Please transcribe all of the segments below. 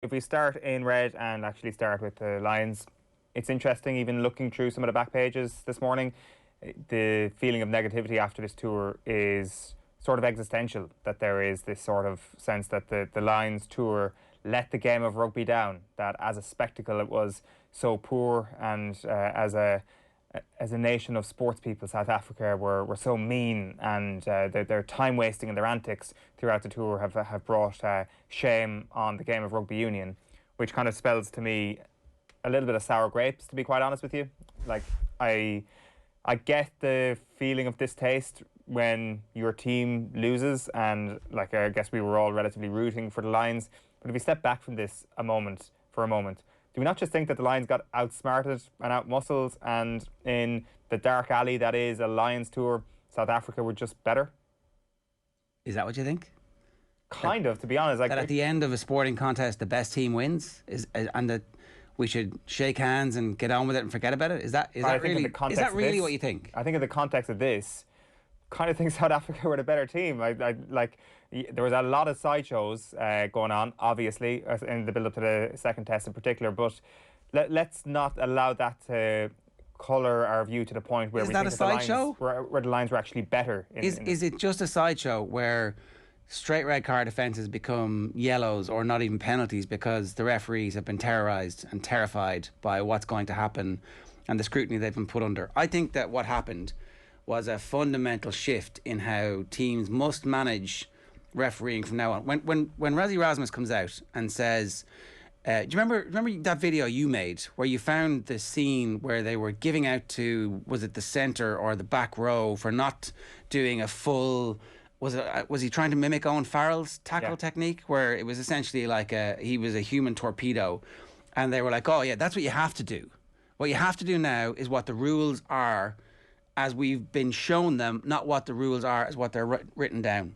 If we start in red and actually start with the Lions, it's interesting, even looking through some of the back pages this morning, the feeling of negativity after this tour is sort of existential, that there is this sort of sense that the Lions tour let the game of rugby down, that as a spectacle it was so poor, and as a nation of sports people, South Africa were so mean, and their time wasting and their antics throughout the tour have brought shame on the game of rugby union, which kind of spells to me a little bit of sour grapes, to be quite honest with you. Like, I get the feeling of distaste when your team loses, and like I guess we were all relatively rooting for the Lions. But if we step back from this for a moment, do we not just think that the Lions got outsmarted and outmuscled, and in the dark alley that is a Lions tour, South Africa were just better? Is that what you think? Kind of, to be honest. Like, that at the end of a sporting contest, the best team wins, and that we should shake hands and get on with it and forget about it? Is that really what you think? I think in the context of this, kind of think South Africa were the better team. There was a lot of sideshows going on, obviously, in the build-up to the second test in particular, but let's not allow that to colour our view to the point where we think where the Lions were actually better. Is it just a sideshow where straight red card offences become yellows or not even penalties because the referees have been terrorised and terrified by what's going to happen and the scrutiny they've been put under? I think that what happened was a fundamental shift in how teams must manage refereeing from now on. When Rassie Erasmus comes out and says, do you remember that video you made where you found the scene where they were giving out to, was it the centre or the back row, for not doing a full, was he trying to mimic Owen Farrell's tackle technique, where it was essentially like he was a human torpedo, and they were like, oh yeah, that's what you have to do. What you have to do now is what the rules are as we've been shown them, not what the rules are as what they're written down.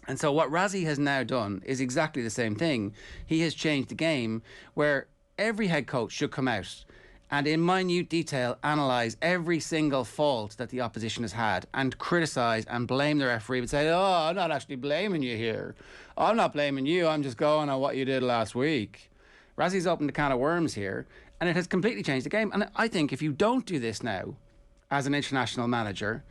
And so what Rassie has now done is exactly the same thing. He has changed the game where every head coach should come out and in minute detail analyse every single fault that the opposition has had and criticise and blame the referee and say, oh, I'm not actually blaming you here. I'm not blaming you. I'm just going on what you did last week. Rassie's opened a can of worms here, and it has completely changed the game. And I think if you don't do this now as an international manager,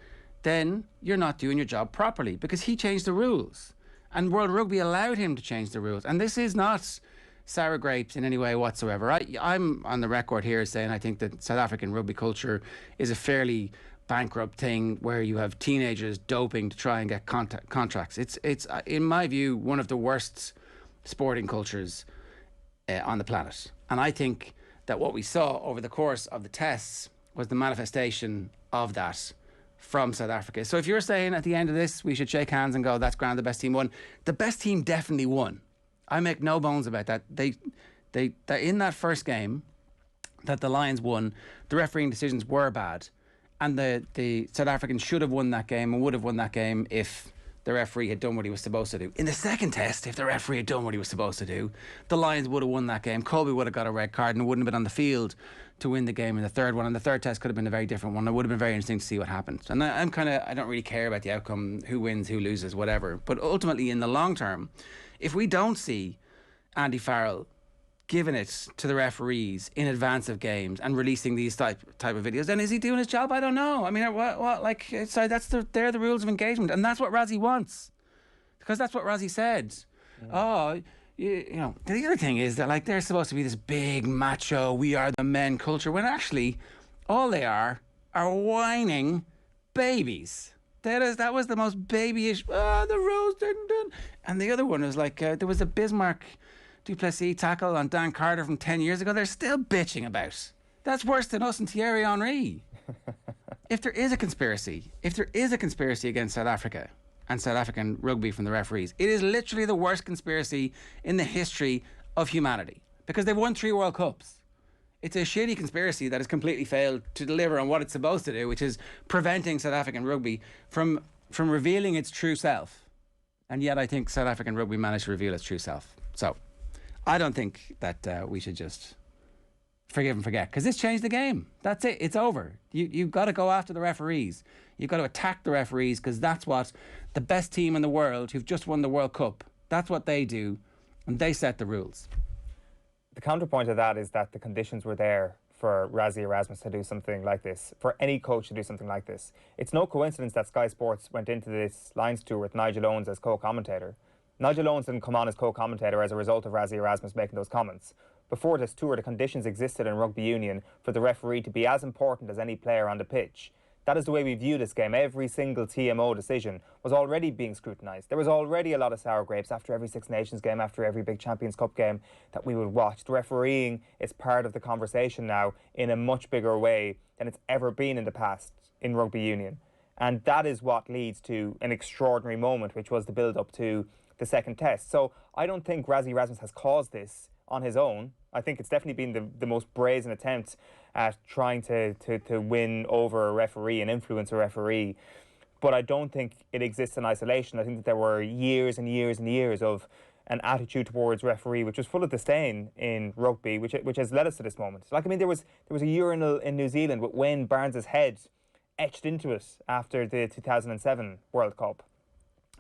then you're not doing your job properly, because he changed the rules and World Rugby allowed him to change the rules. And this is not sour grapes in any way whatsoever. I'm on the record here saying I think that South African rugby culture is a fairly bankrupt thing where you have teenagers doping to try and get contracts. It's in my view one of the worst sporting cultures on the planet. And I think that what we saw over the course of the tests was the manifestation of that from South Africa. So if you're saying at the end of this we should shake hands and go, that's grand, the best team won, the best team definitely won. I make no bones about that. They in that first game that the Lions won, the refereeing decisions were bad, and the South Africans should have won that game and would have won that game if the referee had done what he was supposed to do. In the second test, if the referee had done what he was supposed to do, the Lions would have won that game. Colby would have got a red card and wouldn't have been on the field to win the game in the third one. And the third test could have been a very different one. It would have been very interesting to see what happened. And I don't really care about the outcome, who wins, who loses, whatever. But ultimately, in the long term, if we don't see Andy Farrell giving it to the referees in advance of games and releasing these type of videos, then is he doing his job? I don't know. I mean, they're the rules of engagement, and that's what Rassie wants, because that's what Rassie said. Oh, you know, the other thing is that like they're supposed to be this big macho, we are the men culture, when actually all they are whining babies. That was the most babyish. The rules didn't. And the other one was like there was a Bismarck Duplessis tackle on Dan Carter from 10 years ago. They're still bitching about. That's worse than us and Thierry Henry. If there is a conspiracy against South Africa and South African rugby from the referees, it is literally the worst conspiracy in the history of humanity, because they've won 3 World Cups. It's a shitty conspiracy that has completely failed to deliver on what it's supposed to do, which is preventing South African rugby from revealing its true self. And yet I think South African rugby managed to reveal its true self. So I don't think that we should just forgive and forget, because this changed the game. That's it. It's over. You've got to go after the referees. You've got to attack the referees, because that's what the best team in the world who've just won the World Cup, that's what they do, and they set the rules. The counterpoint to that is that the conditions were there for Rassie Erasmus to do something like this, for any coach to do something like this. It's no coincidence that Sky Sports went into this Lions tour with Nigel Owens as co-commentator. Nigel Owens didn't come on as co-commentator as a result of Rassie Erasmus making those comments. Before this tour, the conditions existed in rugby union for the referee to be as important as any player on the pitch. That is the way we view this game. Every single TMO decision was already being scrutinised. There was already a lot of sour grapes after every Six Nations game, after every big Champions Cup game that we would watch. The refereeing is part of the conversation now in a much bigger way than it's ever been in the past in rugby union. And that is what leads to an extraordinary moment, which was the build-up to the second test. So I don't think Rassie Erasmus has caused this on his own. I think it's definitely been the most brazen attempt at trying to win over a referee and influence a referee. But I don't think it exists in isolation. I think that there were years and years and years of an attitude towards referee which was full of disdain in rugby, which has led us to this moment. Like, I mean, there was a urinal in New Zealand with Wayne Barnes's head etched into it after the 2007 World Cup.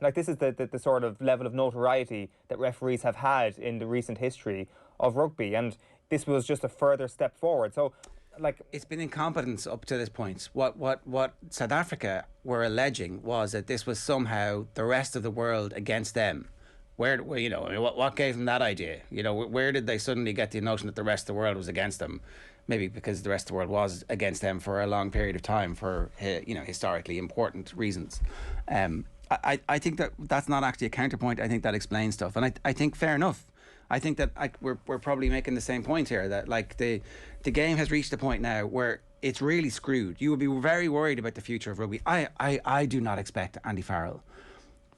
Like, this is the sort of level of notoriety that referees have had in the recent history of rugby, and this was just a further step forward. So, like, it's been incompetence up to this point. What South Africa were alleging was that this was somehow the rest of the world against them. Where you know, what gave them that idea? You know, where did they suddenly get the notion that the rest of the world was against them? Maybe because the rest of the world was against them for a long period of time for historically important reasons. I think that's not actually a counterpoint. I think that explains stuff, and I think fair enough. I think that we're probably making the same point here, that like the game has reached a point now where it's really screwed. You would be very worried about the future of rugby. I do not expect Andy Farrell,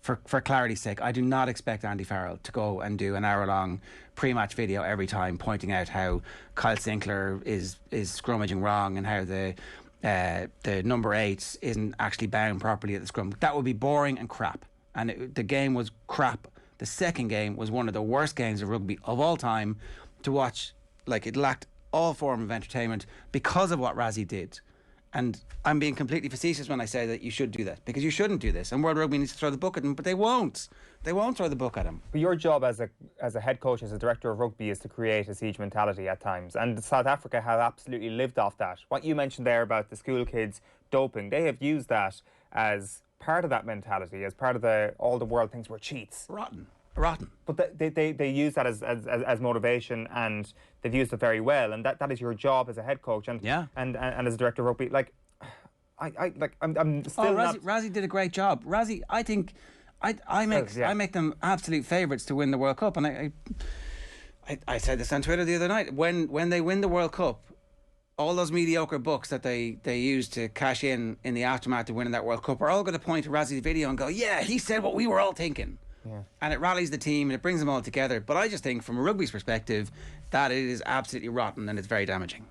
for clarity's sake, I do not expect Andy Farrell to go and do an hour-long pre-match video every time pointing out how Kyle Sinclair is scrummaging wrong and how the number 8 isn't actually bound properly at the scrum. That would be boring and crap. And the game was crap. The second game was one of the worst games of rugby of all time to watch. Like, it lacked all form of entertainment because of what Rassie did. And I'm being completely facetious when I say that you should do that, because you shouldn't do this. And World Rugby needs to throw the book at them, but they won't. They won't throw the book at him. But your job as a head coach, as a director of rugby, is to create a siege mentality at times. And South Africa have absolutely lived off that. What you mentioned there about the school kids doping, they have used that as part of that mentality, as part of all the world thinks we're cheats. Rotten. But they use that as motivation, and they've used it very well. And that is your job as a head coach and as a director of rugby. Like, I'm still not... Rassie did a great job. Rassie, I think, I make them absolute favourites to win the World Cup. And I said this on Twitter the other night. When they win the World Cup, all those mediocre books that they use to cash in the aftermath of winning that World Cup are all going to point to Rassie's video and go, yeah, he said what we were all thinking. Yeah. And it rallies the team and it brings them all together. But I just think, from a rugby's perspective, that it is absolutely rotten and it's very damaging.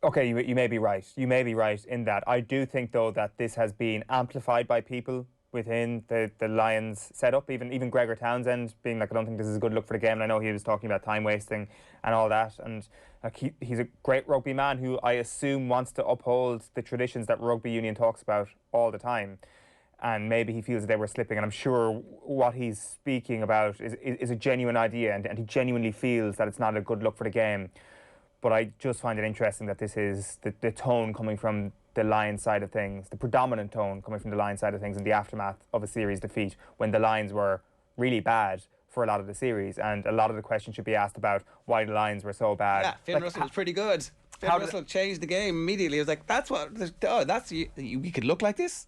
Okay, you may be right. You may be right in that. I do think, though, that this has been amplified by people within the Lions setup. Even Gregor Townsend being like, I don't think this is a good look for the game. And I know he was talking about time wasting and all that. And he's a great rugby man who I assume wants to uphold the traditions that rugby union talks about all the time. And maybe he feels that they were slipping, and I'm sure what he's speaking about is a genuine idea, and he genuinely feels that it's not a good look for the game. But I just find it interesting that this is the tone coming from the Lions side of things, the predominant tone coming from the Lions side of things in the aftermath of a series defeat, when the Lions were really bad for a lot of the series, and a lot of the questions should be asked about why the Lions were so bad. Yeah, Finn Russell was pretty good. Finn Russell changed the game immediately. It was like, we could look like this?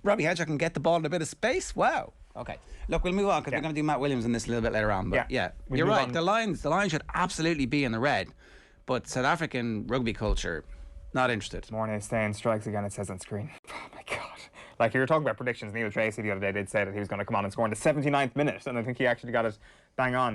Robbie Hedger can get the ball in a bit of space. Wow. Okay. Look, we'll move on because we're going to do Matt Williams in this a little bit later on. But you're right. The Lions should absolutely be in the red, but South African rugby culture, not interested. Morning Stain strikes again, it says on screen. Oh my God. Like, you were talking about predictions. Neil Tracy the other day did say that he was going to come on and score in the 79th minute, and I think he actually got it bang on.